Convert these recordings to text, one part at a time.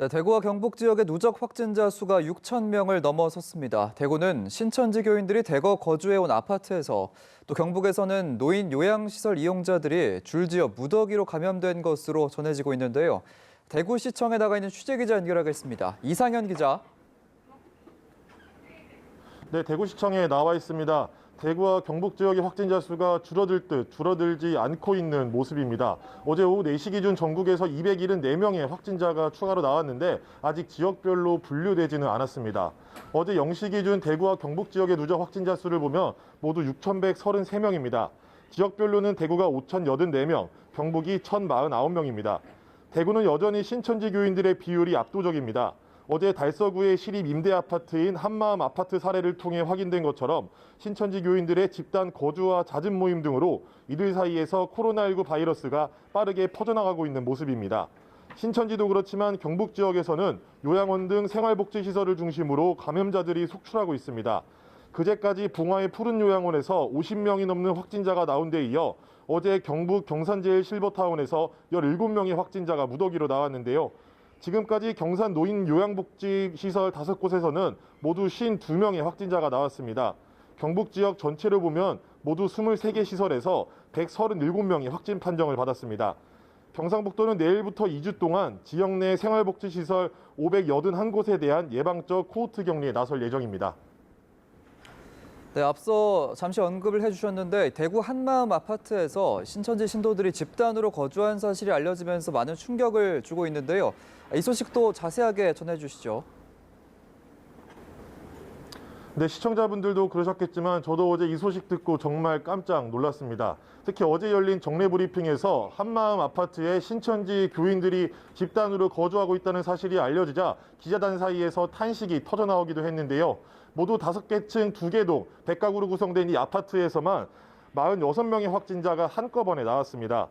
네, 대구와 경북 지역의 누적 확진자 수가 6천 명을 넘어섰습니다. 대구는 신천지 교인들이 대거 거주해온 아파트에서, 또 경북에서는 노인 요양시설 이용자들이 줄지어 무더기로 감염된 것으로 전해지고 있는데요. 대구시청에 나가 있는 취재기자 연결하겠습니다. 이상현 기자. 네, 대구시청에 나와 있습니다. 대구와 경북 지역의 확진자 수가 줄어들 듯 줄어들지 않고 있는 모습입니다. 어제 오후 4시 기준 전국에서 274명의 확진자가 추가로 나왔는데 아직 지역별로 분류되지는 않았습니다. 어제 0시 기준 대구와 경북 지역의 누적 확진자 수를 보면 모두 6,133명입니다. 지역별로는 대구가 5,084명, 경북이 1,049명입니다. 대구는 여전히 신천지 교인들의 비율이 압도적입니다. 어제 달서구의 시립 임대 아파트인 한마음 아파트 사례를 통해 확인된 것처럼 신천지 교인들의 집단 거주와 잦은 모임 등으로 이들 사이에서 코로나19 바이러스가 빠르게 퍼져나가고 있는 모습입니다. 신천지도 그렇지만 경북 지역에서는 요양원 등 생활복지시설을 중심으로 감염자들이 속출하고 있습니다. 그제까지 봉화의 푸른 요양원에서 50명이 넘는 확진자가 나온 데 이어 어제 경북 경산제일 실버타운에서 17명의 확진자가 무더기로 나왔는데요. 지금까지 경산 노인 요양복지시설 5곳에서는 모두 52명의 확진자가 나왔습니다. 경북 지역 전체를 보면 모두 23개 시설에서 137명이 확진 판정을 받았습니다. 경상북도는 내일부터 2주 동안 지역 내 생활복지시설 581곳에 대한 예방적 코호트 격리에 나설 예정입니다. 네, 앞서 잠시 언급을 해주셨는데 대구 한마음 아파트에서 신천지 신도들이 집단으로 거주한 사실이 알려지면서 많은 충격을 주고 있는데요. 이 소식도 자세하게 전해주시죠. 네, 시청자분들도 그러셨겠지만 저도 어제 이 소식 듣고 정말 깜짝 놀랐습니다. 특히 어제 열린 정례 브리핑에서 한마음 아파트에 신천지 교인들이 집단으로 거주하고 있다는 사실이 알려지자 기자단 사이에서 탄식이 터져나오기도 했는데요. 모두 5개 층 2개 동 100가구로 구성된 이 아파트에서만 46명의 확진자가 한꺼번에 나왔습니다.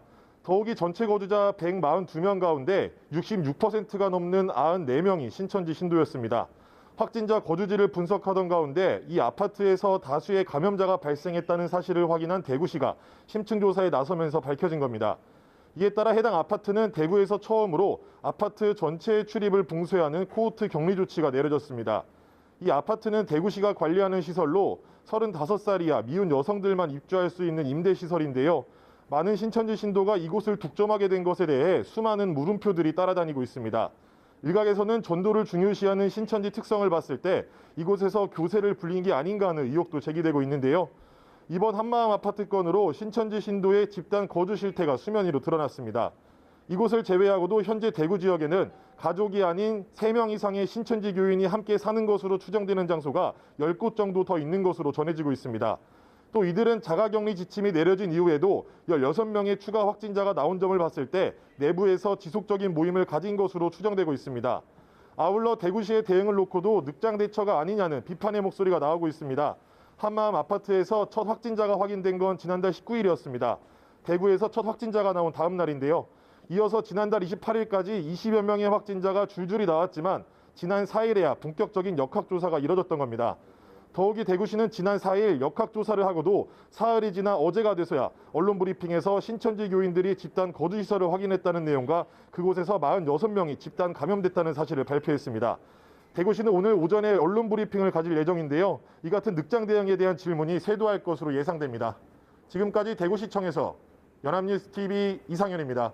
더욱이 전체 거주자 142명 가운데 66%가 넘는 94명이 신천지 신도였습니다. 확진자 거주지를 분석하던 가운데 이 아파트에서 다수의 감염자가 발생했다는 사실을 확인한 대구시가 심층 조사에 나서면서 밝혀진 겁니다. 이에 따라 해당 아파트는 대구에서 처음으로 아파트 전체의 출입을 봉쇄하는 코호트 격리 조치가 내려졌습니다. 이 아파트는 대구시가 관리하는 시설로 35살 이하 미혼 여성들만 입주할 수 있는 임대시설인데요. 많은 신천지 신도가 이곳을 독점하게 된 것에 대해 수많은 물음표들이 따라다니고 있습니다. 일각에서는 전도를 중요시하는 신천지 특성을 봤을 때 이곳에서 교세를 불린 게 아닌가 하는 의혹도 제기되고 있는데요. 이번 한마음 아파트 건으로 신천지 신도의 집단 거주 실태가 수면 위로 드러났습니다. 이곳을 제외하고도 현재 대구 지역에는 가족이 아닌 3명 이상의 신천지 교인이 함께 사는 것으로 추정되는 장소가 10곳 정도 더 있는 것으로 전해지고 있습니다. 또 이들은 자가격리 지침이 내려진 이후에도 16명의 추가 확진자가 나온 점을 봤을 때 내부에서 지속적인 모임을 가진 것으로 추정되고 있습니다. 아울러 대구시의 대응을 놓고도 늑장 대처가 아니냐는 비판의 목소리가 나오고 있습니다. 한마음 아파트에서 첫 확진자가 확인된 건 지난달 19일이었습니다. 대구에서 첫 확진자가 나온 다음 날인데요. 이어서 지난달 28일까지 20여 명의 확진자가 줄줄이 나왔지만 지난 4일에야 본격적인 역학조사가 이뤄졌던 겁니다. 더욱이 대구시는 지난 4일 역학조사를 하고도 사흘이 지나 어제가 돼서야 언론 브리핑에서 신천지 교인들이 집단 거주시설을 확인했다는 내용과 그곳에서 46명이 집단 감염됐다는 사실을 발표했습니다. 대구시는 오늘 오전에 언론 브리핑을 가질 예정인데요. 이 같은 늑장 대응에 대한 질문이 쇄도할 것으로 예상됩니다. 지금까지 대구시청에서 연합뉴스TV 이상현입니다.